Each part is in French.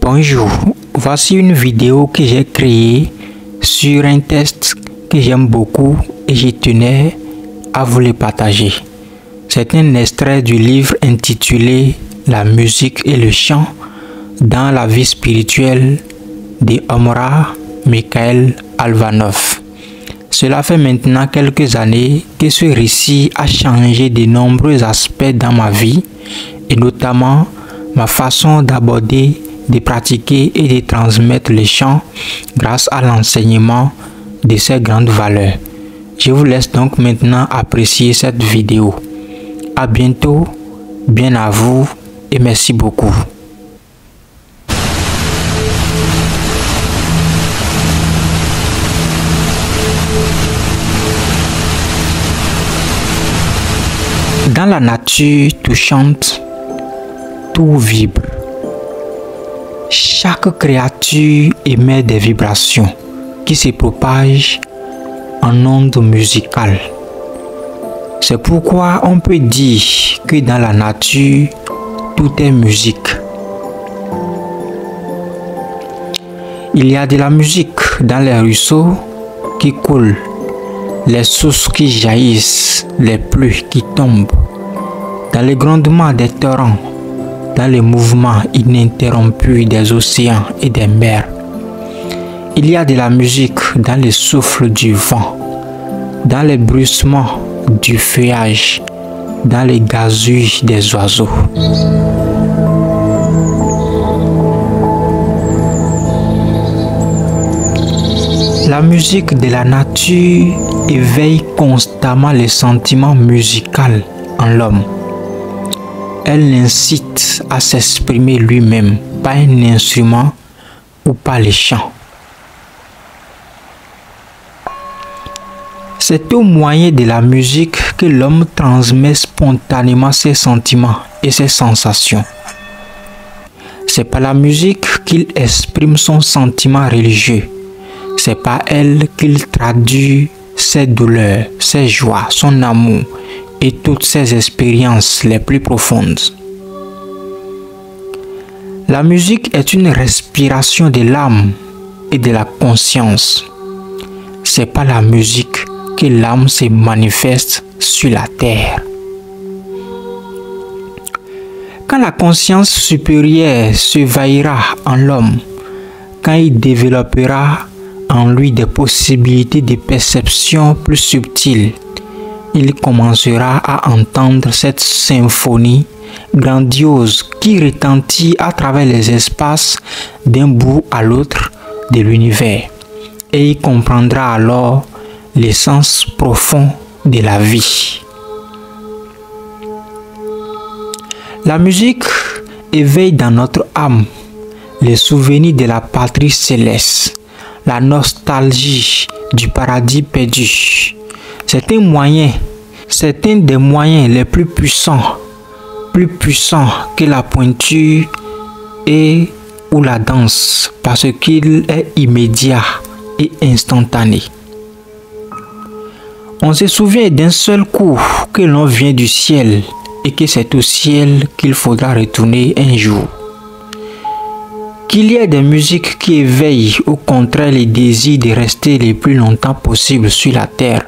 Bonjour, voici une vidéo que j'ai créée sur un test que j'aime beaucoup et je tenais à vous le partager. C'est un extrait du livre intitulé La musique et le chant dans la vie spirituelle de Omra Mikhaël Alvanov. Cela fait maintenant quelques années que ce récit a changé de nombreux aspects dans ma vie et notamment ma façon d'aborder, de pratiquer et de transmettre le chant grâce à l'enseignement de ces grandes valeurs. Je vous laisse donc maintenant apprécier cette vidéo. À bientôt, bien à vous et merci beaucoup. Dans la nature touchante, tout vibre. Chaque créature émet des vibrations qui se propagent en ondes musicales. C'est pourquoi on peut dire que dans la nature, tout est musique. Il y a de la musique dans les ruisseaux qui coulent, les sources qui jaillissent, les pluies qui tombent, dans les grondements des torrents, dans les mouvements ininterrompus des océans et des mers. Il y a de la musique dans le souffle du vent, dans les bruissements du feuillage, dans les gazouilles des oiseaux. La musique de la nature éveille constamment les sentiments musicaux en l'homme. Elle l'incite à s'exprimer lui-même par un instrument ou par les chants. C'est au moyen de la musique que l'homme transmet spontanément ses sentiments et ses sensations. C'est par la musique qu'il exprime son sentiment religieux. C'est par elle qu'il traduit ses douleurs, ses joies, son amour et toutes ses expériences les plus profondes. La musique est une respiration de l'âme et de la conscience. C'est par la musique que l'âme se manifeste sur la terre. Quand la conscience supérieure s'éveillera en l'homme, quand il développera en lui des possibilités de perception plus subtiles, il commencera à entendre cette symphonie grandiose qui retentit à travers les espaces d'un bout à l'autre de l'univers, et il comprendra alors l'essence profonde de la vie. La musique éveille dans notre âme les souvenirs de la patrie céleste, la nostalgie du paradis perdu. C'est un des moyens les plus puissants que la pointure et ou la danse, parce qu'il est immédiat et instantané. On se souvient d'un seul coup que l'on vient du ciel et que c'est au ciel qu'il faudra retourner un jour. Qu'il y ait des musiques qui éveillent au contraire le désir de rester le plus longtemps possible sur la terre,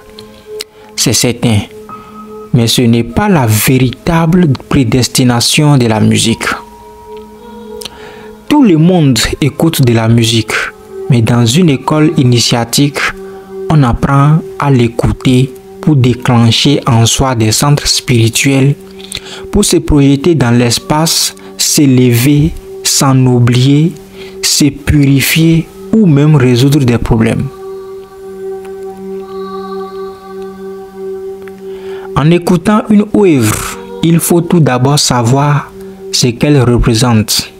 c'est certain. Mais ce n'est pas la véritable prédestination de la musique. Tout le monde écoute de la musique, mais dans une école initiatique, on apprend à l'écouter pour déclencher en soi des centres spirituels, pour se projeter dans l'espace, s'élever, s'en oublier, se purifier ou même résoudre des problèmes. En écoutant une œuvre, il faut tout d'abord savoir ce qu'elle représente,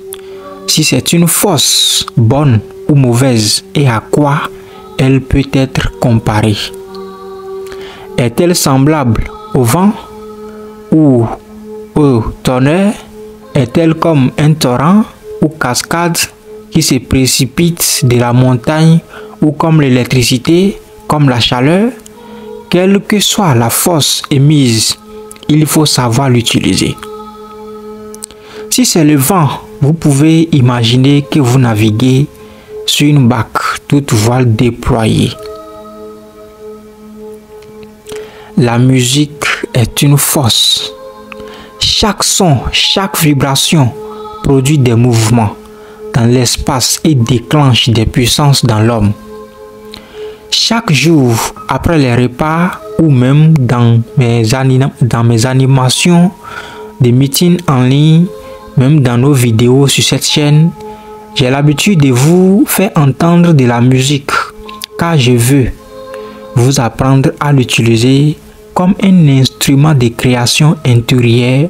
si c'est une force bonne ou mauvaise et à quoi elle peut être comparée. Est-elle semblable au vent ou au tonnerre? Est-elle comme un torrent ou cascade qui se précipite de la montagne ou comme l'électricité, comme la chaleur? Quelle que soit la force émise, il faut savoir l'utiliser. Si c'est le vent Vous pouvez imaginer que vous naviguez sur une barque, toute voile déployée. La musique est une force. Chaque son, chaque vibration produit des mouvements dans l'espace et déclenche des puissances dans l'homme. Chaque jour, après les repas ou même dans mes animations, des meetings en ligne, même dans nos vidéos sur cette chaîne, j'ai l'habitude de vous faire entendre de la musique car je veux vous apprendre à l'utiliser comme un instrument de création intérieure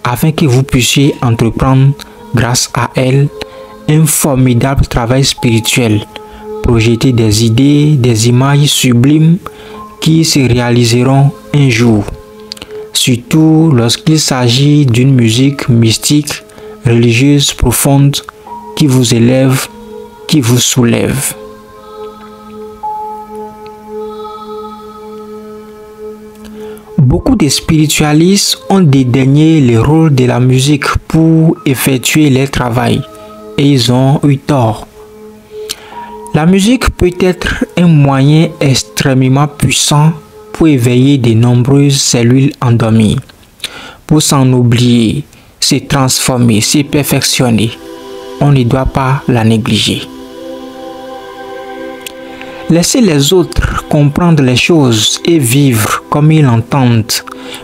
afin que vous puissiez entreprendre grâce à elle un formidable travail spirituel, projeter des idées, des images sublimes qui se réaliseront un jour. Surtout lorsqu'il s'agit d'une musique mystique, religieuse profonde qui vous élève, qui vous soulève. Beaucoup de spiritualistes ont dédaigné le rôle de la musique pour effectuer leur travail et ils ont eu tort. La musique peut être un moyen extrêmement puissant pour éveiller de nombreuses cellules endormies, pour s'en oublier, se transformer, se perfectionner. On ne doit pas la négliger. Laissez les autres comprendre les choses et vivre comme ils l'entendent.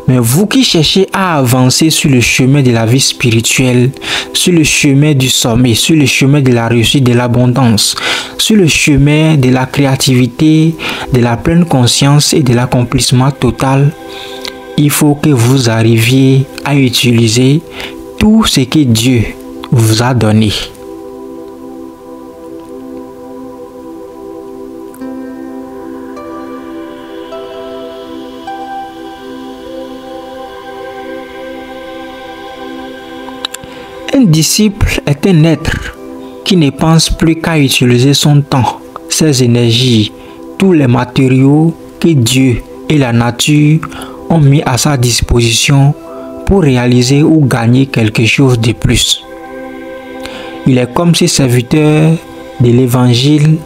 Mais vous qui cherchez à avancer sur le chemin de la vie spirituelle, sur le chemin du sommet, sur le chemin de la réussite, de l'abondance, sur le chemin de la créativité, de la pleine conscience et de l'accomplissement total, il faut que vous arriviez à utiliser tout ce que Dieu vous a donné. Un disciple est un être qui ne pense plus qu'à utiliser son temps, ses énergies, tous les matériaux que Dieu et la nature ont mis à sa disposition pour réaliser ou gagner quelque chose de plus. Il est comme ce serviteur de l'évangile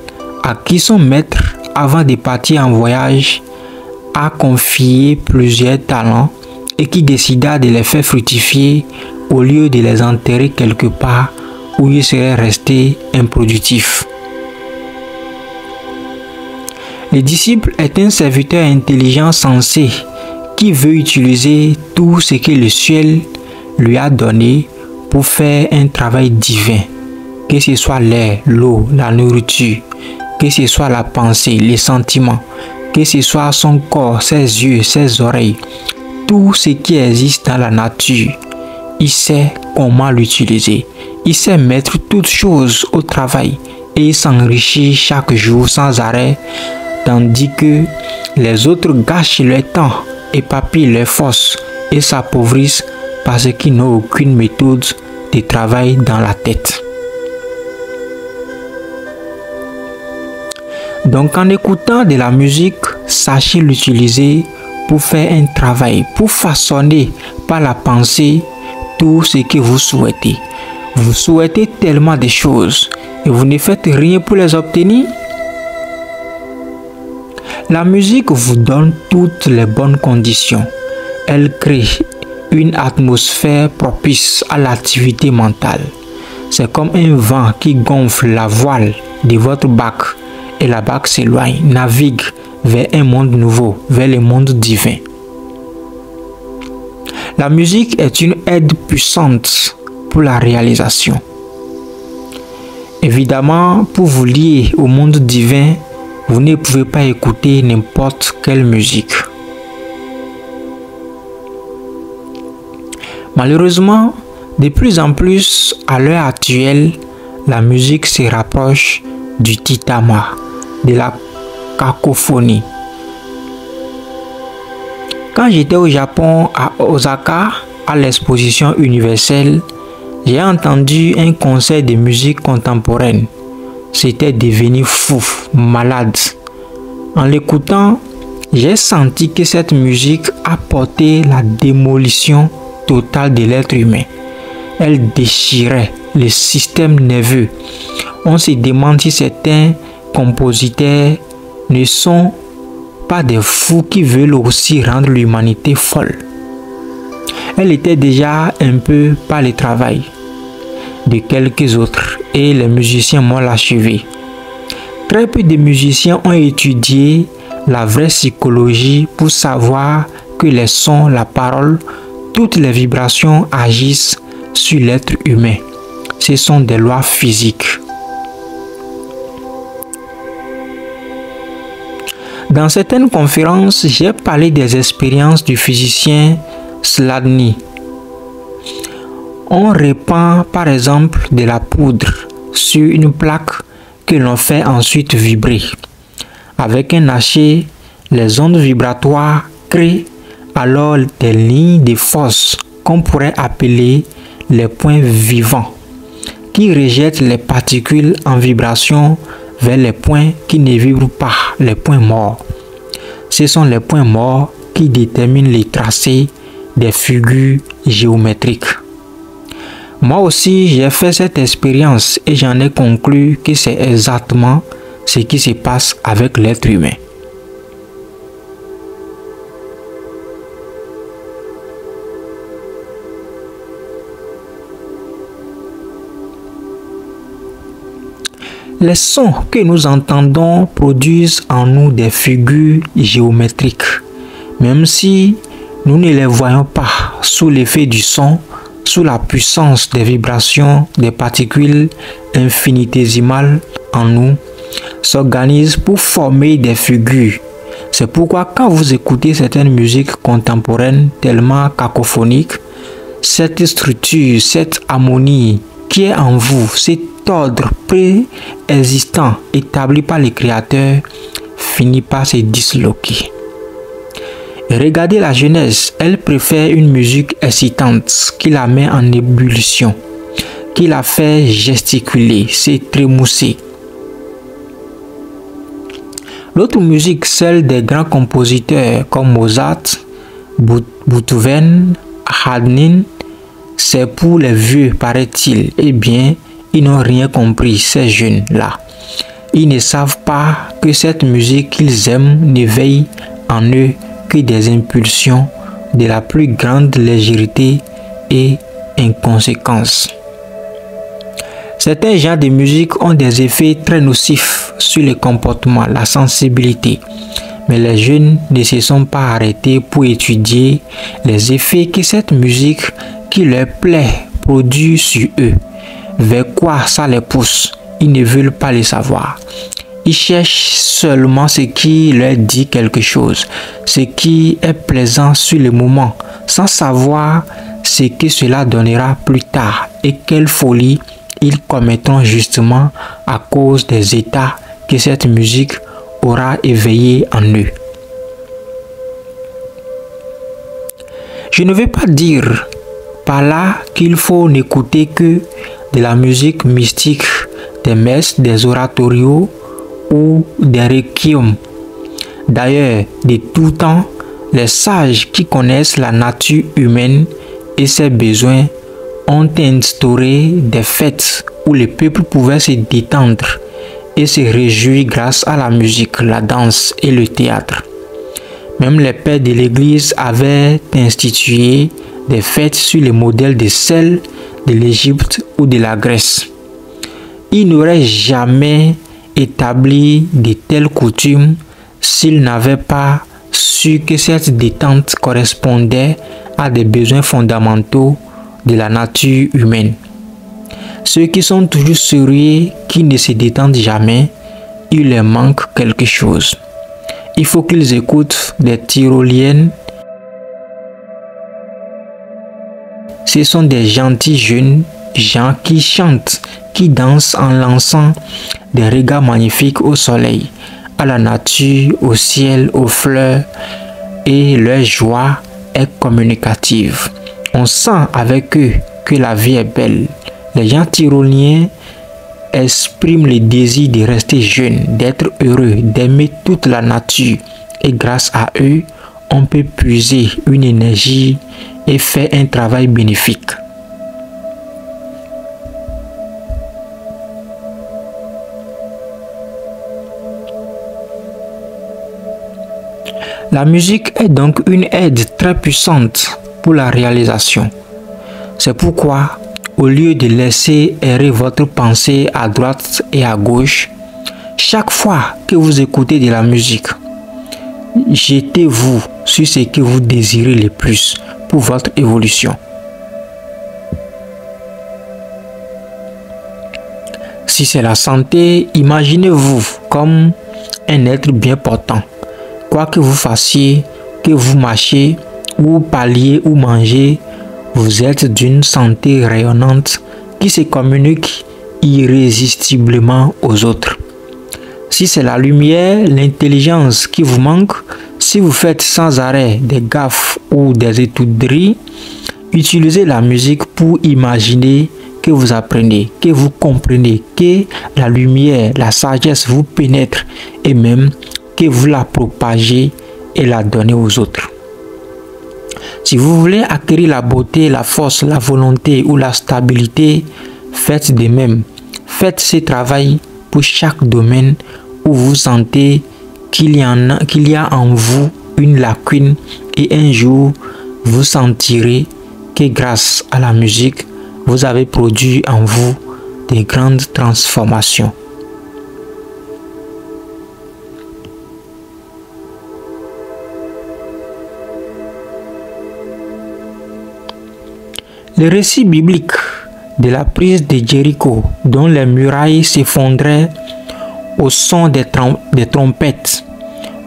à qui son maître, avant de partir en voyage, a confié plusieurs talents et qui décida de les faire fructifier au lieu de les enterrer quelque part où ils seraient restés improductifs. Le disciple est un serviteur intelligent sensé qui veut utiliser tout ce que le ciel lui a donné pour faire un travail divin, que ce soit l'air, l'eau, la nourriture, que ce soit la pensée, les sentiments, que ce soit son corps, ses yeux, ses oreilles, tout ce qui existe dans la nature. Il sait comment l'utiliser. Il sait mettre toutes choses au travail et il s'enrichit chaque jour sans arrêt, tandis que les autres gâchent leur temps, éparpillent leurs forces et s'appauvrissent parce qu'ils n'ont aucune méthode de travail dans la tête. Donc en écoutant de la musique, sachez l'utiliser pour faire un travail, pour façonner par la pensée tout ce que vous souhaitez. Vous souhaitez tellement de choses et vous ne faites rien pour les obtenir. La musique vous donne toutes les bonnes conditions. Elle crée une atmosphère propice à l'activité mentale. C'est comme un vent qui gonfle la voile de votre barque et la barque s'éloigne, navigue vers un monde nouveau, vers le monde divin. La musique est une aide puissante pour la réalisation. Évidemment, pour vous lier au monde divin, vous ne pouvez pas écouter n'importe quelle musique. Malheureusement, de plus en plus, à l'heure actuelle, la musique se rapproche du titama, de la cacophonie. Quand j'étais au Japon, à Osaka, à l'exposition universelle, j'ai entendu un concert de musique contemporaine. C'était devenu fou, malade. En l'écoutant, j'ai senti que cette musique apportait la démolition totale de l'être humain. Elle déchirait le système nerveux. On se demande si certains compositeurs ne sont pas des fous qui veulent aussi rendre l'humanité folle. Elle était déjà un peu par le travail de quelques autres et les musiciens m'ont achevé. Très peu de musiciens ont étudié la vraie psychologie pour savoir que les sons, la parole, toutes les vibrations agissent sur l'être humain. Ce sont des lois physiques. Dans certaines conférences, j'ai parlé des expériences du physicien Chladni. On répand par exemple de la poudre sur une plaque que l'on fait ensuite vibrer. Avec un haché, les ondes vibratoires créent alors des lignes de force qu'on pourrait appeler les points vivants, qui rejettent les particules en vibration vers les points qui ne vibrent pas, les points morts. Ce sont les points morts qui déterminent les tracés des figures géométriques. Moi aussi, j'ai fait cette expérience et j'en ai conclu que c'est exactement ce qui se passe avec l'être humain. Les sons que nous entendons produisent en nous des figures géométriques. Même si nous ne les voyons pas sous l'effet du son, sous la puissance des vibrations des particules infinitésimales en nous, s'organisent pour former des figures. C'est pourquoi quand vous écoutez certaines musiques contemporaines tellement cacophoniques, cette structure, cette harmonie qui est en vous, cet ordre préexistant établi par les créateurs finit par se disloquer. Et regardez la jeunesse, elle préfère une musique excitante qui la met en ébullition, qui la fait gesticuler, s'étrémousser. L'autre musique, celle des grands compositeurs comme Mozart, Beethoven, Haydn, c'est pour les vieux, paraît-il. Eh bien, ils n'ont rien compris, ces jeunes-là. Ils ne savent pas que cette musique qu'ils aiment n'éveille en eux que des impulsions de la plus grande légèreté et inconséquence. Certains genres de musique ont des effets très nocifs sur le comportement, la sensibilité. Mais les jeunes ne se sont pas arrêtés pour étudier les effets que cette musique qui leur plaît produit sur eux. Vers quoi ça les pousse? Ils ne veulent pas le savoir. Ils cherchent seulement ce qui leur dit quelque chose, ce qui est plaisant sur le moment, sans savoir ce que cela donnera plus tard et quelle folie ils commettront justement à cause des états que cette musique aura éveillés en eux. Je ne veux pas dire par là qu'il faut n'écouter que de la musique mystique, des messes, des oratorios ou des requiem. D'ailleurs, de tout temps, les sages qui connaissent la nature humaine et ses besoins ont instauré des fêtes où le peuple pouvait se détendre et se réjouir grâce à la musique, la danse et le théâtre. Même les pères de l'Église avaient institué des fêtes sur le modèle de celles de l'Égypte ou de la Grèce. Ils n'auraient jamais établi de telles coutumes s'ils n'avaient pas su que cette détente correspondait à des besoins fondamentaux de la nature humaine. Ceux qui sont toujours sérieux, qui ne se détendent jamais, il leur manque quelque chose. Il faut qu'ils écoutent des tyroliennes. Ce sont des gentils jeunes gens qui chantent, qui dansent en lançant des regards magnifiques au soleil, à la nature, au ciel, aux fleurs, et leur joie est communicative. On sent avec eux que la vie est belle. Les gens tyroliens expriment le désir de rester jeunes, d'être heureux, d'aimer toute la nature. Et grâce à eux, on peut puiser une énergie et faire un travail bénéfique. La musique est donc une aide très puissante pour la réalisation. C'est pourquoi, au lieu de laisser errer votre pensée à droite et à gauche, chaque fois que vous écoutez de la musique, jetez-vous sur ce que vous désirez le plus pour votre évolution. Si c'est la santé, imaginez-vous comme un être bien portant. Quoi que vous fassiez, que vous marchiez, ou parliez ou mangez, vous êtes d'une santé rayonnante qui se communique irrésistiblement aux autres. Si c'est la lumière, l'intelligence qui vous manque, si vous faites sans arrêt des gaffes ou des étourderies, utilisez la musique pour imaginer que vous apprenez, que vous comprenez, que la lumière, la sagesse vous pénètre et même que vous la propagez et la donnez aux autres. Si vous voulez acquérir la beauté, la force, la volonté ou la stabilité, faites de même. Faites ce travail pour chaque domaine où vous sentez qu'il y a en vous une lacune et un jour vous sentirez que grâce à la musique, vous avez produit en vous de grandes transformations. Le récit biblique de la prise de Jéricho, dont les murailles s'effondraient au son des trompettes,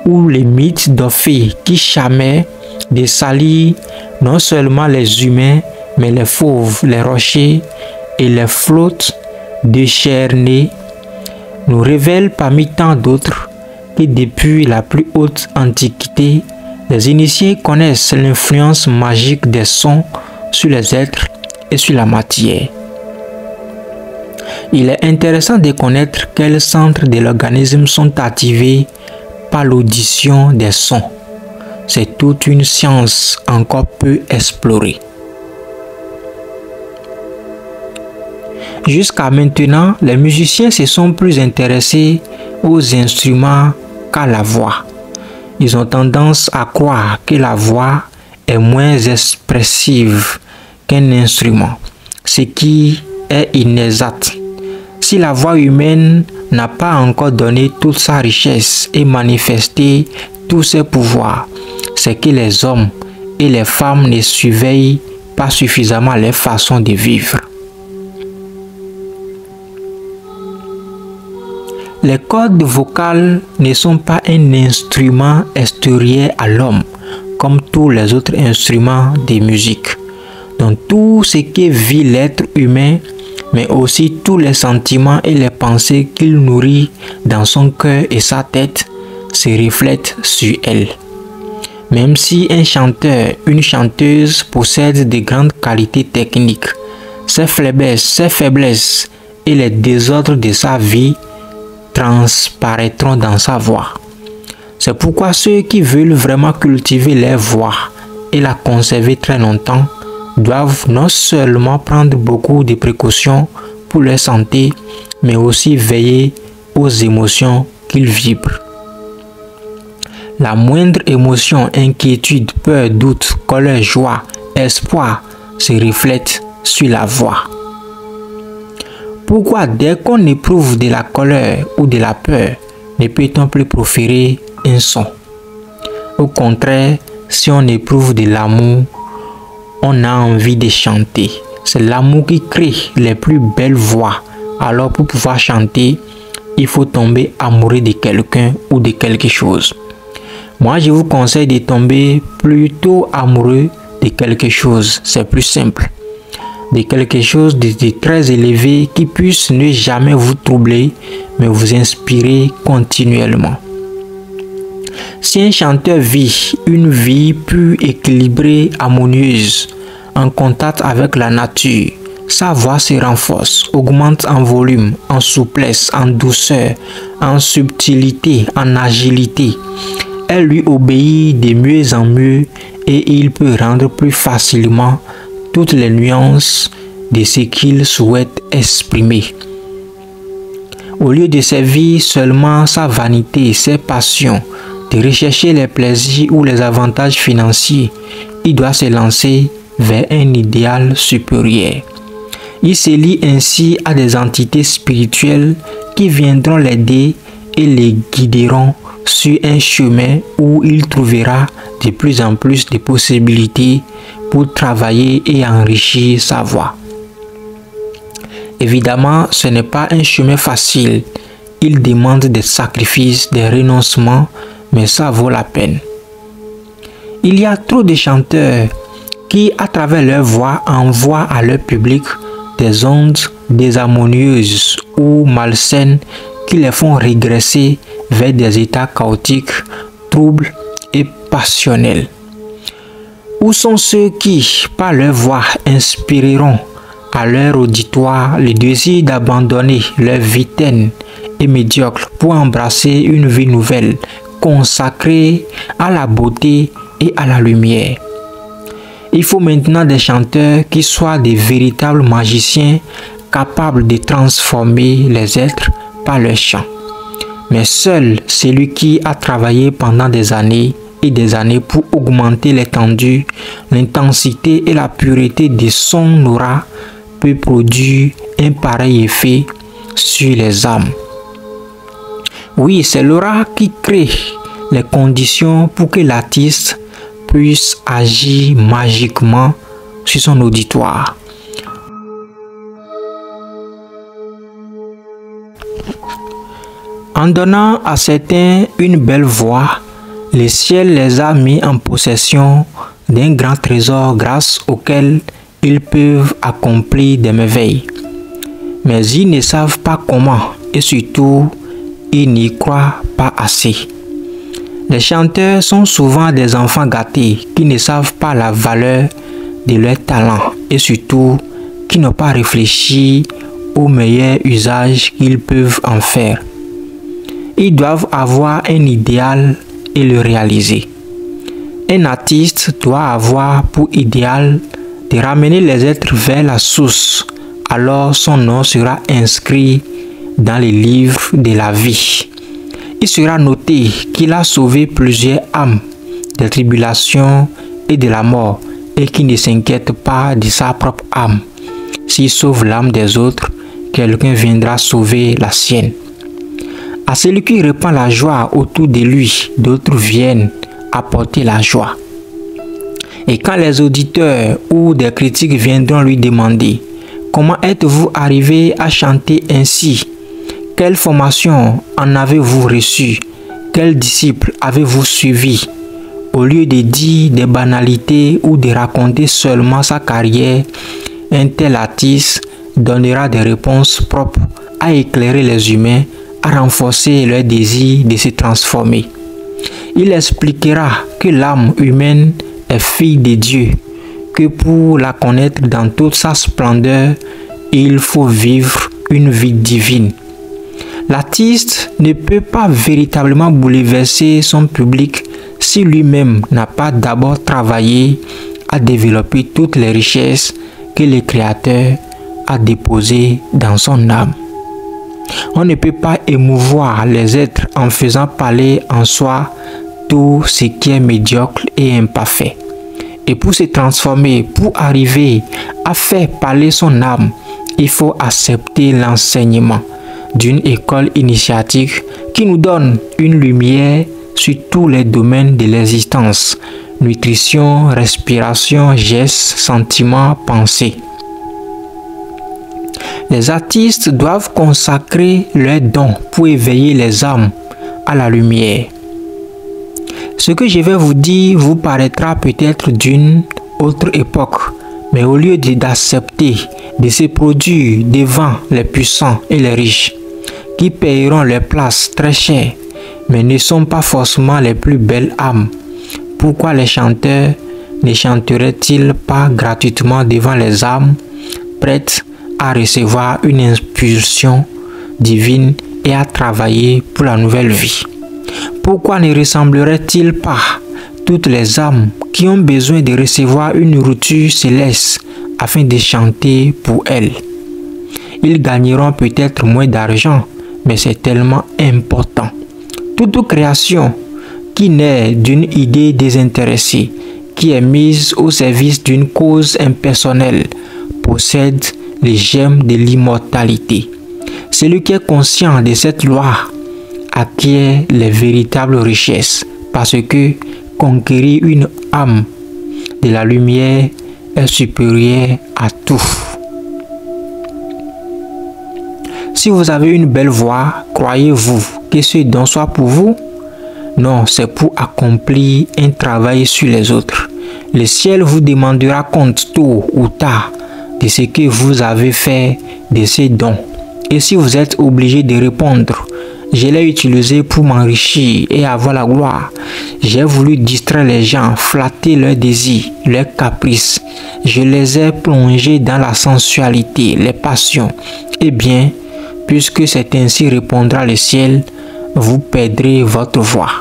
ou les mythes d'Orphée qui chamaient de salir non seulement les humains, mais les fauves, les rochers et les flottes déchaînées, nous révèlent parmi tant d'autres que depuis la plus haute antiquité, les initiés connaissent l'influence magique des sons sur les êtres et sur la matière. Il est intéressant de connaître quels centres de l'organisme sont activés par l'audition des sons. C'est toute une science encore peu explorée. Jusqu'à maintenant, les musiciens se sont plus intéressés aux instruments qu'à la voix. Ils ont tendance à croire que la voix est moins expressive qu'un instrument, ce qui est inexact. Si la voix humaine n'a pas encore donné toute sa richesse et manifesté tous ses pouvoirs, c'est que les hommes et les femmes ne surveillent pas suffisamment leur façon de vivre. Les cordes vocales ne sont pas un instrument extérieur à l'homme, comme tous les autres instruments de musique. Dans tout ce que vit l'être humain, mais aussi tous les sentiments et les pensées qu'il nourrit dans son cœur et sa tête, se reflètent sur elle. Même si un chanteur, une chanteuse possède de grandes qualités techniques, ses faiblesses et les désordres de sa vie transparaîtront dans sa voix. C'est pourquoi ceux qui veulent vraiment cultiver leur voix et la conserver très longtemps doivent non seulement prendre beaucoup de précautions pour leur santé, mais aussi veiller aux émotions qu'ils vibrent. La moindre émotion, inquiétude, peur, doute, colère, joie, espoir se reflète sur la voix. Pourquoi dès qu'on éprouve de la colère ou de la peur, ne peut-on plus proférer un son? Au contraire, si on éprouve de l'amour, on a envie de chanter. C'est l'amour qui crée les plus belles voix. Alors pour pouvoir chanter, il faut tomber amoureux de quelqu'un ou de quelque chose. Moi, je vous conseille de tomber plutôt amoureux de quelque chose. C'est plus simple. De quelque chose de très élevé qui puisse ne jamais vous troubler, mais vous inspirer continuellement. Si un chanteur vit une vie plus équilibrée, harmonieuse, en contact avec la nature, sa voix se renforce, augmente en volume, en souplesse, en douceur, en subtilité, en agilité. Elle lui obéit de mieux en mieux et il peut rendre plus facilement toutes les nuances de ce qu'il souhaite exprimer. Au lieu de servir seulement sa vanité, ses passions, de rechercher les plaisirs ou les avantages financiers. Il doit se lancer vers un idéal supérieur. Il se lie ainsi à des entités spirituelles qui viendront l'aider et les guideront sur un chemin où il trouvera de plus en plus de possibilités pour travailler et enrichir sa voie. Évidemment, ce n'est pas un chemin facile. Il demande des sacrifices, des renoncements, mais ça vaut la peine. Il y a trop de chanteurs qui, à travers leur voix, envoient à leur public des ondes désharmonieuses ou malsaines qui les font régresser vers des états chaotiques, troubles et passionnels. Où sont ceux qui, par leur voix, inspireront à leur auditoire le désir d'abandonner leur vie terne et médiocre pour embrasser une vie nouvelle, consacrée à la beauté et à la lumière? Il faut maintenant des chanteurs qui soient des véritables magiciens capables de transformer les êtres par leur chant. Mais seul celui qui a travaillé pendant des années et des années pour augmenter l'étendue, l'intensité et la pureté de son aura peut produire un pareil effet sur les âmes. Oui, c'est l'aura qui crée les conditions pour que l'artiste puisse agir magiquement sur son auditoire. En donnant à certains une belle voix, le ciel les a mis en possession d'un grand trésor grâce auquel ils peuvent accomplir des merveilles. Mais ils ne savent pas comment et surtout, ils n'y croient pas assez. Les chanteurs sont souvent des enfants gâtés qui ne savent pas la valeur de leur talent et surtout qui n'ont pas réfléchi au meilleur usage qu'ils peuvent en faire. Ils doivent avoir un idéal et le réaliser. Un artiste doit avoir pour idéal de ramener les êtres vers la source, alors son nom sera inscrit dans les livres de la vie. Il sera noté qu'il a sauvé plusieurs âmes des tribulations et de la mort et qu'il ne s'inquiète pas de sa propre âme. S'il sauve l'âme des autres, quelqu'un viendra sauver la sienne. À celui qui répand la joie autour de lui, d'autres viennent apporter la joie. Et quand les auditeurs ou des critiques viendront lui demander « Comment êtes-vous arrivé à chanter ainsi? Quelle formation en avez-vous reçu? Quels disciples avez-vous suivi ?» Au lieu de dire des banalités ou de raconter seulement sa carrière, un tel artiste donnera des réponses propres à éclairer les humains, à renforcer leur désir de se transformer. Il expliquera que l'âme humaine est fille de Dieu, que pour la connaître dans toute sa splendeur, il faut vivre une vie divine. L'artiste ne peut pas véritablement bouleverser son public si lui-même n'a pas d'abord travaillé à développer toutes les richesses que le Créateur a déposées dans son âme. On ne peut pas émouvoir les êtres en faisant parler en soi tout ce qui est médiocre et imparfait. Et pour se transformer, pour arriver à faire parler son âme, il faut accepter l'enseignement d'une école initiatique qui nous donne une lumière sur tous les domaines de l'existence: nutrition, respiration, gestes, sentiments, pensées. Les artistes doivent consacrer leurs dons pour éveiller les âmes à la lumière. Ce que je vais vous dire vous paraîtra peut-être d'une autre époque, mais au lieu d'accepter de se produire devant les puissants et les riches, qui paieront leurs places très chères, mais ne sont pas forcément les plus belles âmes, pourquoi les chanteurs ne chanteraient-ils pas gratuitement devant les âmes prêtes à recevoir une impulsion divine et à travailler pour la nouvelle vie? Pourquoi ne ressembleraient-ils pas toutes les âmes qui ont besoin de recevoir une nourriture céleste afin de chanter pour elles? Ils gagneront peut-être moins d'argent, mais c'est tellement important. Toute création, qui naît d'une idée désintéressée, qui est mise au service d'une cause impersonnelle, possède les gemmes de l'immortalité. Celui qui est conscient de cette loi acquiert les véritables richesses, parce que conquérir une âme de la lumière est supérieur à tout. Si vous avez une belle voix, croyez-vous que ce don soit pour vous? Non, c'est pour accomplir un travail sur les autres. Le ciel vous demandera compte tôt ou tard de ce que vous avez fait de ces dons. Et si vous êtes obligé de répondre, je l'ai utilisé pour m'enrichir et avoir la gloire. J'ai voulu distraire les gens, flatter leurs désirs, leurs caprices. Je les ai plongés dans la sensualité, les passions. Eh bien, puisque c'est ainsi répondra le ciel, vous perdrez votre voix.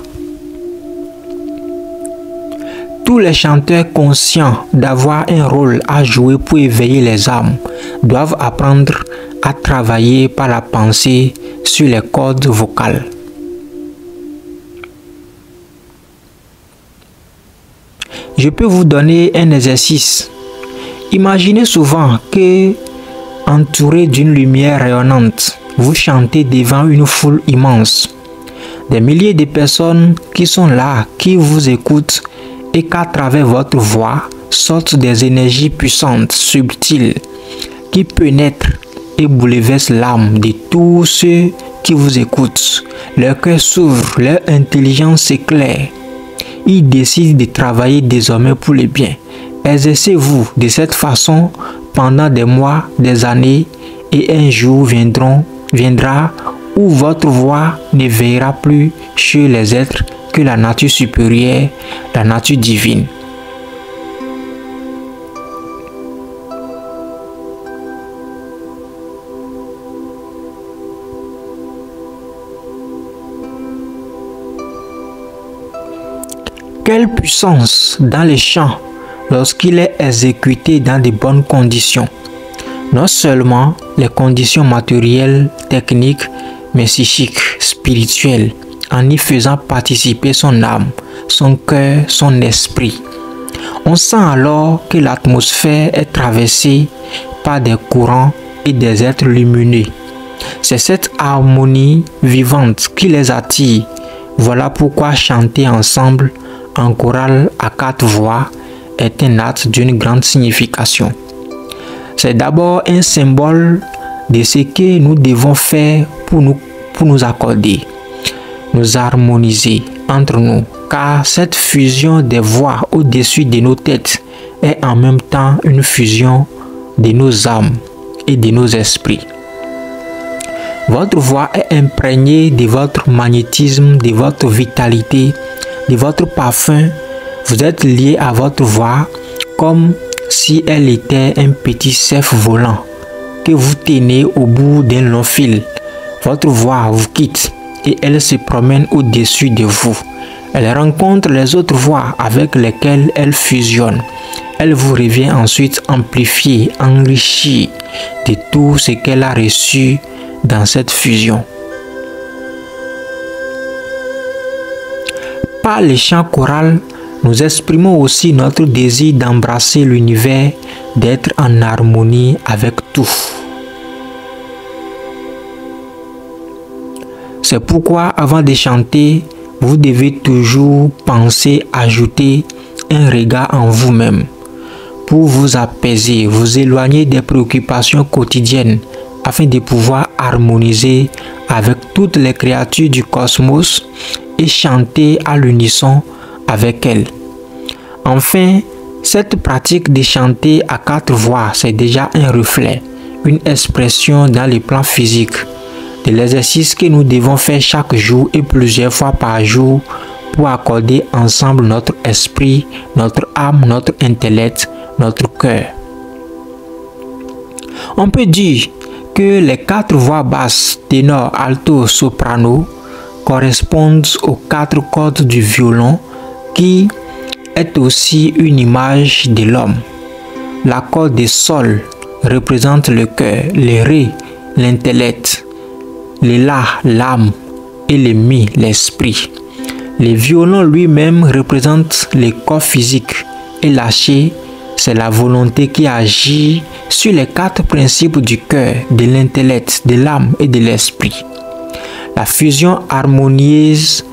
Tous les chanteurs conscients d'avoir un rôle à jouer pour éveiller les âmes doivent apprendre à travailler par la pensée sur les cordes vocales. Je peux vous donner un exercice. Imaginez souvent que, entouré d'une lumière rayonnante, vous chantez devant une foule immense. Des milliers de personnes qui sont là, qui vous écoutent et qu'à travers votre voix sortent des énergies puissantes, subtiles, qui pénètrent et bouleversent l'âme de tous ceux qui vous écoutent. Leur cœur s'ouvre, leur intelligence s'éclaire. Ils décident de travailler désormais pour le bien. Exercez-vous de cette façon pendant des mois, des années, et un jour viendra où votre voix ne veillera plus chez les êtres que la nature supérieure, la nature divine. Quelle puissance dans les chants lorsqu'il est exécuté dans de bonnes conditions. Non seulement les conditions matérielles, techniques, mais psychiques, spirituelles, en y faisant participer son âme, son cœur, son esprit. On sent alors que l'atmosphère est traversée par des courants et des êtres lumineux. C'est cette harmonie vivante qui les attire. Voilà pourquoi chanter ensemble en chorale à 4 voix est un acte d'une grande signification. C'est d'abord un symbole de ce que nous devons faire pour nous accorder, nous harmoniser entre nous, car cette fusion des voix au-dessus de nos têtes est en même temps une fusion de nos âmes et de nos esprits. Votre voix est imprégnée de votre magnétisme, de votre vitalité, de votre parfum. Vous êtes lié à votre voix comme si elle était un petit cerf volant que vous tenez au bout d'un long fil. Votre voix vous quitte et elle se promène au-dessus de vous. Elle rencontre les autres voix avec lesquelles elle fusionne. Elle vous revient ensuite amplifiée, enrichie de tout ce qu'elle a reçu dans cette fusion. Par les chants chorales, nous exprimons aussi notre désir d'embrasser l'univers, d'être en harmonie avec tout. C'est pourquoi, avant de chanter, vous devez toujours penser ajouter un regard en vous-même pour vous apaiser, vous éloigner des préoccupations quotidiennes afin de pouvoir harmoniser avec toutes les créatures du cosmos et chanter à l'unisson avec elles. Enfin, cette pratique de chanter à 4 voix, c'est déjà un reflet, une expression dans le plan physique de l'exercice que nous devons faire chaque jour et plusieurs fois par jour pour accorder ensemble notre esprit, notre âme, notre intellect, notre cœur. On peut dire que les 4 voix basses, ténor, alto, soprano, correspondent aux 4 cordes du violon qui est aussi une image de l'homme. La corde de sol représente le cœur, le ré, l'intellect, le la, l'âme et le mi, l'esprit. Le violon lui-même représente le corps physique et l'archet, c'est la volonté qui agit sur les 4 principes du cœur, de l'intellect, de l'âme et de l'esprit. La fusion harmonieuse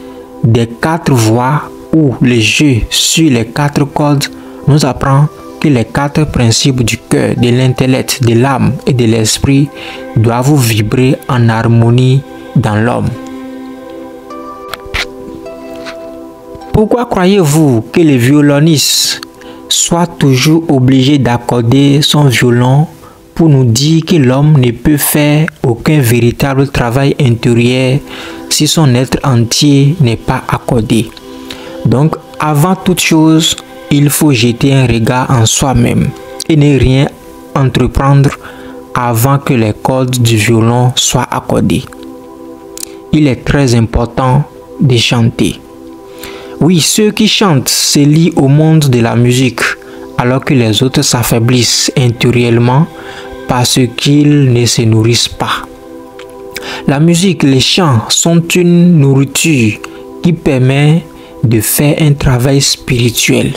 des 4 voix ou le jeu sur les 4 cordes nous apprend que les 4 principes du cœur, de l'intellect, de l'âme et de l'esprit doivent vibrer en harmonie dans l'homme. Pourquoi croyez-vous que le violoniste soit toujours obligé d'accorder son violon pour nous dire que l'homme ne peut faire aucun véritable travail intérieur si son être entier n'est pas accordé? Donc, avant toute chose, il faut jeter un regard en soi-même et ne rien entreprendre avant que les cordes du violon soient accordées. Il est très important de chanter. Oui, ceux qui chantent se lient au monde de la musique, alors que les autres s'affaiblissent intérieurement parce qu'ils ne se nourrissent pas. La musique, les chants sont une nourriture qui permet de faire un travail spirituel.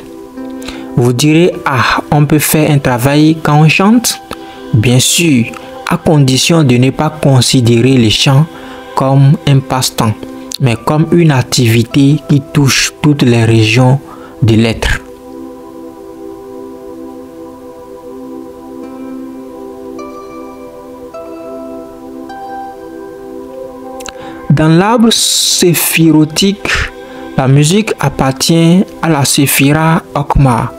Vous direz, ah, on peut faire un travail quand on chante? Bien sûr, à condition de ne pas considérer les chants comme un passe-temps, mais comme une activité qui touche toutes les régions de l'être. Dans l'arbre séphirotique, la musique appartient à la séphira Okma,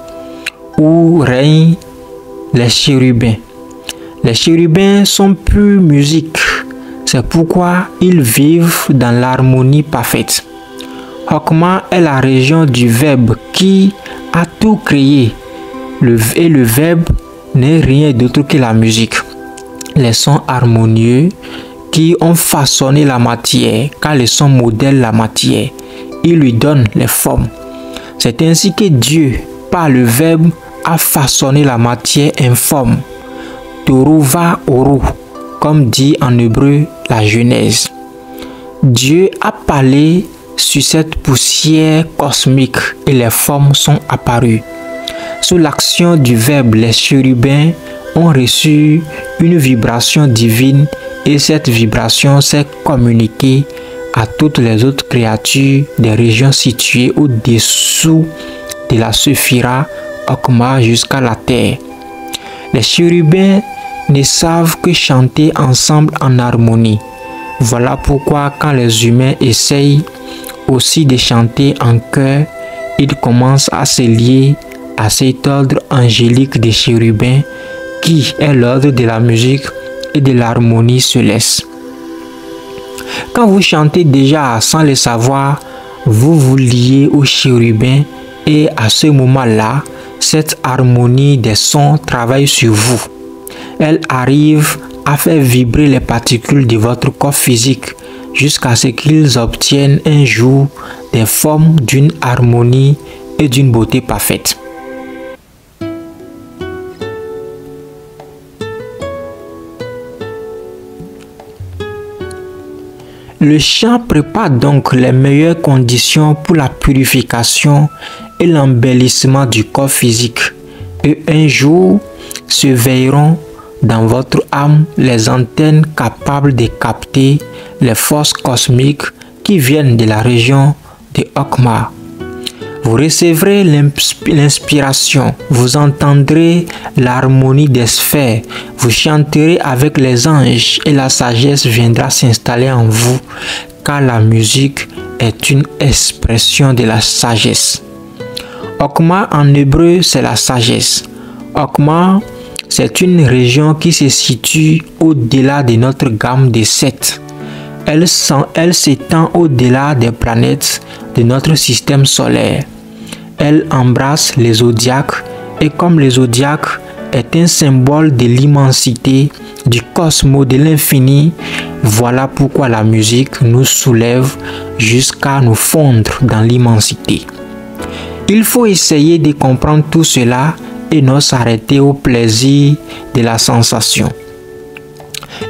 où règnent les chérubins. Les chérubins sont pure musique, c'est pourquoi ils vivent dans l'harmonie parfaite. Okma est la région du Verbe qui a tout créé, et le Verbe n'est rien d'autre que la musique. Les sons harmonieux qui ont façonné la matière, car les sons modèlent la matière, ils lui donnent les formes. C'est ainsi que Dieu, par le Verbe, a façonné la matière informe, Toruva Oru, comme dit en hébreu la Genèse. Dieu a parlé sur cette poussière cosmique et les formes sont apparues. Sous l'action du Verbe, les chérubins ont reçu une vibration divine et cette vibration s'est communiquée à toutes les autres créatures des régions situées au-dessous de la séphira Okma jusqu'à la terre. Les chérubins ne savent que chanter ensemble en harmonie. Voilà pourquoi quand les humains essayent aussi de chanter en chœur, ils commencent à se lier à cet ordre angélique des chérubins qui est l'ordre de la musique et de l'harmonie céleste. Quand vous chantez déjà sans le savoir, vous vous liez aux chérubins et à ce moment-là, cette harmonie des sons travaille sur vous. Elle arrive à faire vibrer les particules de votre corps physique jusqu'à ce qu'ils obtiennent un jour des formes d'une harmonie et d'une beauté parfaite. Le chant prépare donc les meilleures conditions pour la purification et l'embellissement du corps physique. Et un jour se veilleront dans votre âme les antennes capables de capter les forces cosmiques qui viennent de la région de Okma. Vous recevrez l'inspiration, vous entendrez l'harmonie des sphères, vous chanterez avec les anges et la sagesse viendra s'installer en vous, car la musique est une expression de la sagesse. Okma en hébreu, c'est la sagesse. Okma, c'est une région qui se situe au-delà de notre gamme de 7. Elle s'étend au-delà des planètes de notre système solaire. Elle embrasse les zodiaques et comme le zodiaque est un symbole de l'immensité, du cosmos, de l'infini, voilà pourquoi la musique nous soulève jusqu'à nous fondre dans l'immensité. Il faut essayer de comprendre tout cela et non s'arrêter au plaisir de la sensation.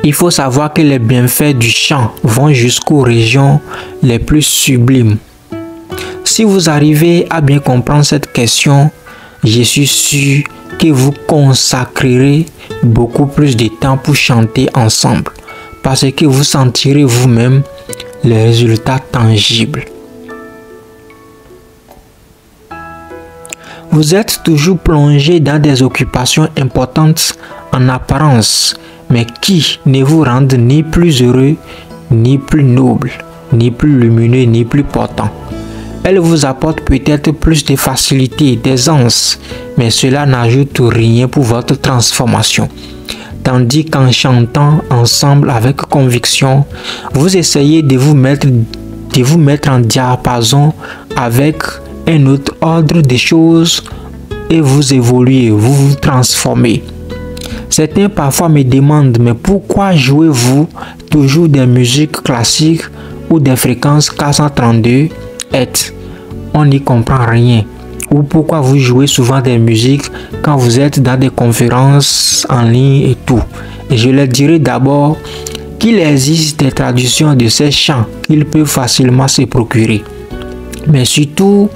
Il faut savoir que les bienfaits du chant vont jusqu'aux régions les plus sublimes. Si vous arrivez à bien comprendre cette question, je suis sûr que vous consacrerez beaucoup plus de temps pour chanter ensemble parce que vous sentirez vous-même les résultats tangibles. Vous êtes toujours plongé dans des occupations importantes en apparence, mais qui ne vous rendent ni plus heureux, ni plus noble, ni plus lumineux, ni plus portant. Elles vous apportent peut-être plus de facilité, d'aisance, mais cela n'ajoute rien pour votre transformation. Tandis qu'en chantant ensemble avec conviction, vous essayez de vous mettre en diapason avec un autre ordre des choses et vous évoluez, vous vous transformez. Certains parfois me demandent, mais pourquoi jouez-vous toujours des musiques classiques ou des fréquences 432 Hz? On n'y comprend rien. Ou pourquoi vous jouez souvent des musiques quand vous êtes dans des conférences en ligne et tout. Et je leur dirai d'abord qu'il existe des traductions de ces chants qu'ils peuvent facilement se procurer. Mais surtout,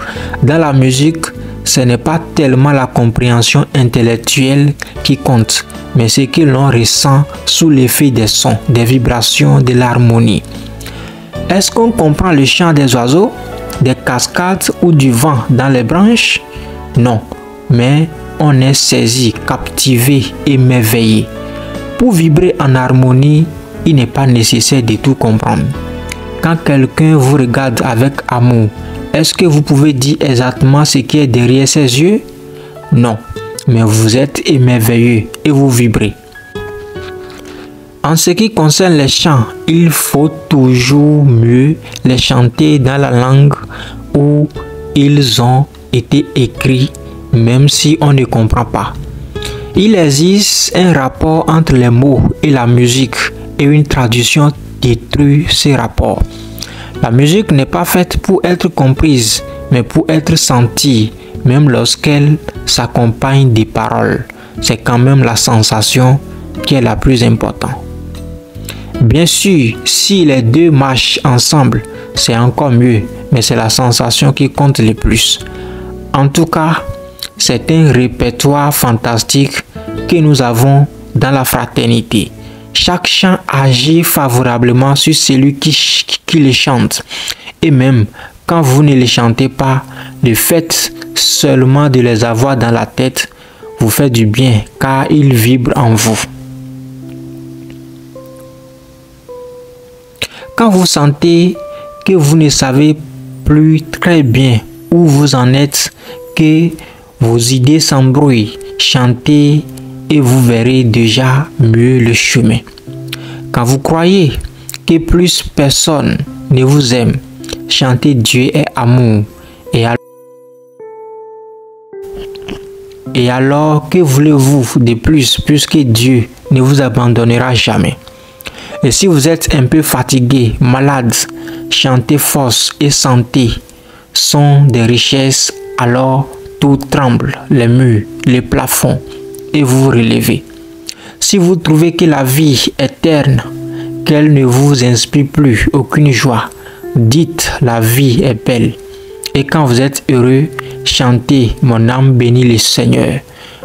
dans la musique, ce n'est pas tellement la compréhension intellectuelle qui compte, mais ce que l'on ressent sous l'effet des sons, des vibrations, de l'harmonie. Est-ce qu'on comprend le chant des oiseaux, des cascades ou du vent dans les branches? Non, mais on est saisi, captivé, émerveillé. Pour vibrer en harmonie, il n'est pas nécessaire de tout comprendre. Quand quelqu'un vous regarde avec amour, est-ce que vous pouvez dire exactement ce qui est derrière ses yeux? Non, mais vous êtes émerveillé et vous vibrez. En ce qui concerne les chants, il faut toujours mieux les chanter dans la langue où ils ont été écrits, même si on ne comprend pas. Il existe un rapport entre les mots et la musique et une traduction détruit ces rapports. La musique n'est pas faite pour être comprise, mais pour être sentie, même lorsqu'elle s'accompagne des paroles. C'est quand même la sensation qui est la plus importante. Bien sûr, si les deux marchent ensemble, c'est encore mieux, mais c'est la sensation qui compte le plus. En tout cas, c'est un répertoire fantastique que nous avons dans la fraternité. Chaque chant agit favorablement sur celui qui le chante. Et même quand vous ne les chantez pas, le fait seulement de les avoir dans la tête vous fait du bien car ils vibrent en vous. Quand vous sentez que vous ne savez plus très bien où vous en êtes, que vos idées s'embrouillent, chantez et vous verrez déjà mieux le chemin. Quand vous croyez que plus personne ne vous aime, chantez Dieu est amour. Et alors, que voulez-vous de plus puisque Dieu ne vous abandonnera jamais? Et si vous êtes un peu fatigué, malade, chantez force et santé sont des richesses, alors tout tremble, les murs, les plafonds, et vous vous relevez. Si vous trouvez que la vie est terne, qu'elle ne vous inspire plus aucune joie, dites la vie est belle. Et quand vous êtes heureux, chantez mon âme bénit le Seigneur.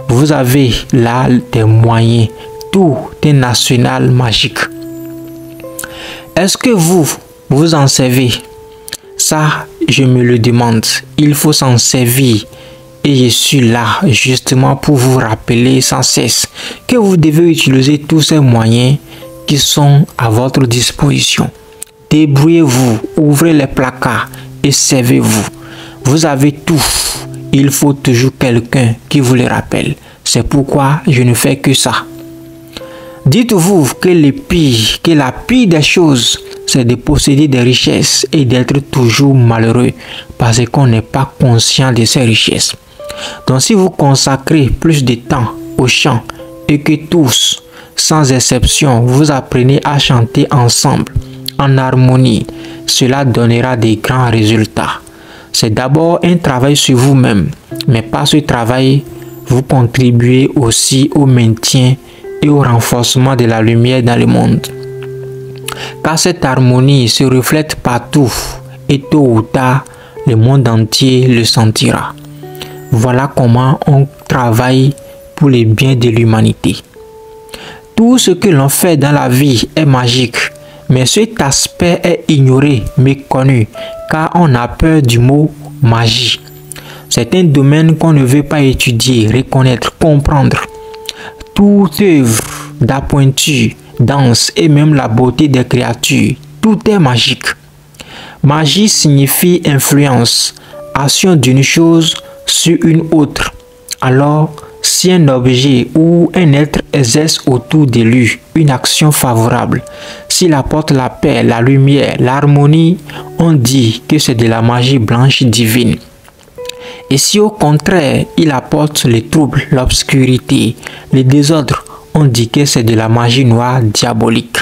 Vous avez là des moyens, tout est national magique. Est-ce que vous en servez? Ça, je me le demande. Il faut s'en servir. Et je suis là justement pour vous rappeler sans cesse que vous devez utiliser tous ces moyens qui sont à votre disposition. Débrouillez-vous, ouvrez les placards et servez-vous. Vous avez tout. Il faut toujours quelqu'un qui vous le rappelle. C'est pourquoi je ne fais que ça. Dites-vous que la pire des choses, c'est de posséder des richesses et d'être toujours malheureux parce qu'on n'est pas conscient de ces richesses. Donc si vous consacrez plus de temps au chant et que tous, sans exception, vous apprenez à chanter ensemble, en harmonie, cela donnera des grands résultats. C'est d'abord un travail sur vous-même, mais par ce travail, vous contribuez aussi au maintien et au renforcement de la lumière dans le monde. Car cette harmonie se reflète partout et tôt ou tard, le monde entier le sentira. Voilà comment on travaille pour le bien de l'humanité. Tout ce que l'on fait dans la vie est magique, mais cet aspect est ignoré, méconnu, car on a peur du mot magie. C'est un domaine qu'on ne veut pas étudier, reconnaître, comprendre. Toute œuvre d'appointure, danse et même la beauté des créatures, tout est magique. Magie signifie influence, action d'une chose sur une autre. Alors, si un objet ou un être exerce autour de lui une action favorable, s'il apporte la paix, la lumière, l'harmonie, on dit que c'est de la magie blanche divine. Et si au contraire, il apporte les troubles, l'obscurité, le désordre, on dit que c'est de la magie noire diabolique.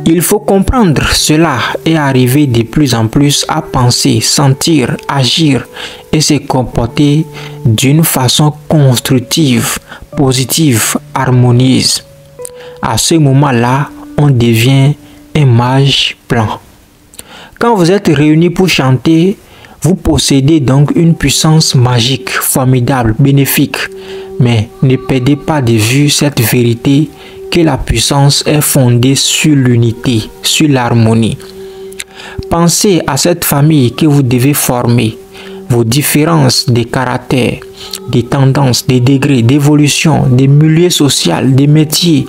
Il faut comprendre cela et arriver de plus en plus à penser, sentir, agir et se comporter d'une façon constructive, positive, harmonieuse. À ce moment-là, on devient un mage blanc. Quand vous êtes réunis pour chanter, vous possédez donc une puissance magique, formidable, bénéfique. Mais ne perdez pas de vue cette vérité que la puissance est fondée sur l'unité, sur l'harmonie. Pensez à cette famille que vous devez former, vos différences de caractère, des tendances, des degrés d'évolution, des milieux sociaux, des métiers.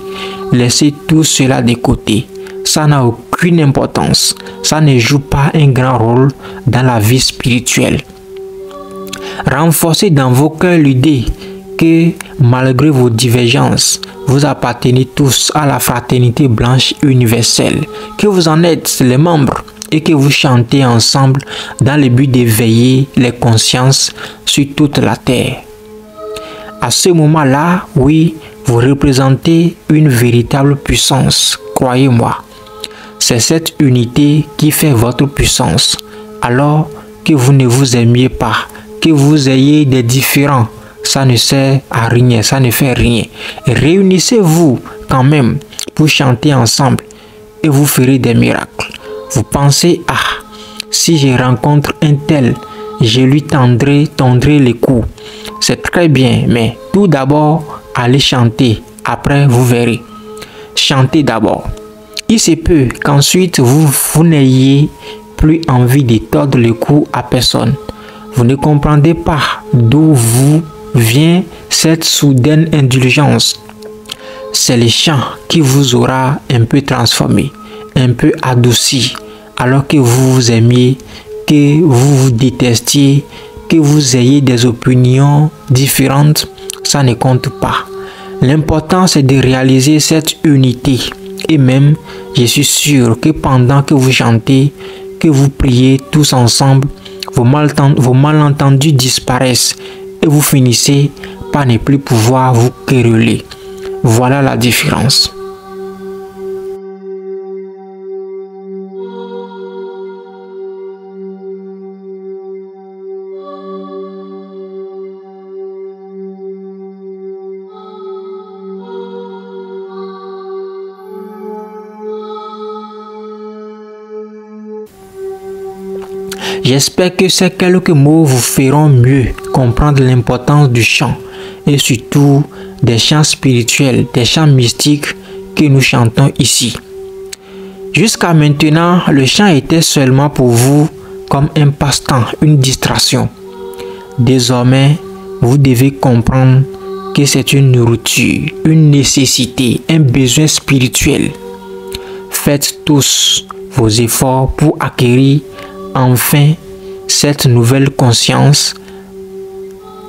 Laissez tout cela de côté. Ça n'a aucune importance. Ça ne joue pas un grand rôle dans la vie spirituelle. Renforcez dans vos cœurs l'idée que malgré vos divergences, vous appartenez tous à la fraternité blanche universelle, que vous en êtes les membres et que vous chantez ensemble dans le but d'éveiller les consciences sur toute la terre. À ce moment-là, oui, vous représentez une véritable puissance, croyez-moi. C'est cette unité qui fait votre puissance. Alors que vous ne vous aimiez pas, que vous ayez des différends, ça ne sert à rien, ça ne fait rien. Réunissez-vous quand même pour chanter ensemble et vous ferez des miracles. Vous pensez, si je rencontre un tel, je lui tendrai le cou. C'est très bien, mais tout d'abord, allez chanter. Après, vous verrez. Chantez d'abord. Il se peut qu'ensuite, vous n'ayez plus envie de tordre le cou à personne. Vous ne comprendrez pas d'où vous vient cette soudaine indulgence. C'est le chant qui vous aura un peu transformé, un peu adouci, alors que vous vous aimiez, que vous vous détestiez, que vous ayez des opinions différentes, ça ne compte pas. L'important c'est de réaliser cette unité. Et même, je suis sûr que pendant que vous chantez, que vous priez tous ensemble, vos malentendus disparaissent et vous finissez par ne plus pouvoir vous quereller. Voilà la différence. J'espère que ces quelques mots vous feront mieux comprendre l'importance du chant et surtout des chants spirituels, des chants mystiques que nous chantons ici. Jusqu'à maintenant, le chant était seulement pour vous comme un passe-temps, une distraction. Désormais, vous devez comprendre que c'est une nourriture, une nécessité, un besoin spirituel. Faites tous vos efforts pour acquérir enfin cette nouvelle conscience,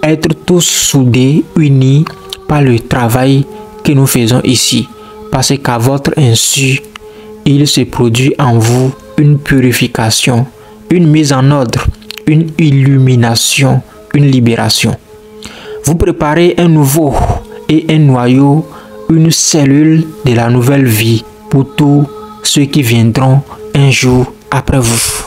être tous soudés, unis par le travail que nous faisons ici, parce qu'à votre insu, il se produit en vous une purification, une mise en ordre, une illumination, une libération. Vous préparez un nouveau et un noyau, une cellule de la nouvelle vie pour tous ceux qui viendront un jour après vous.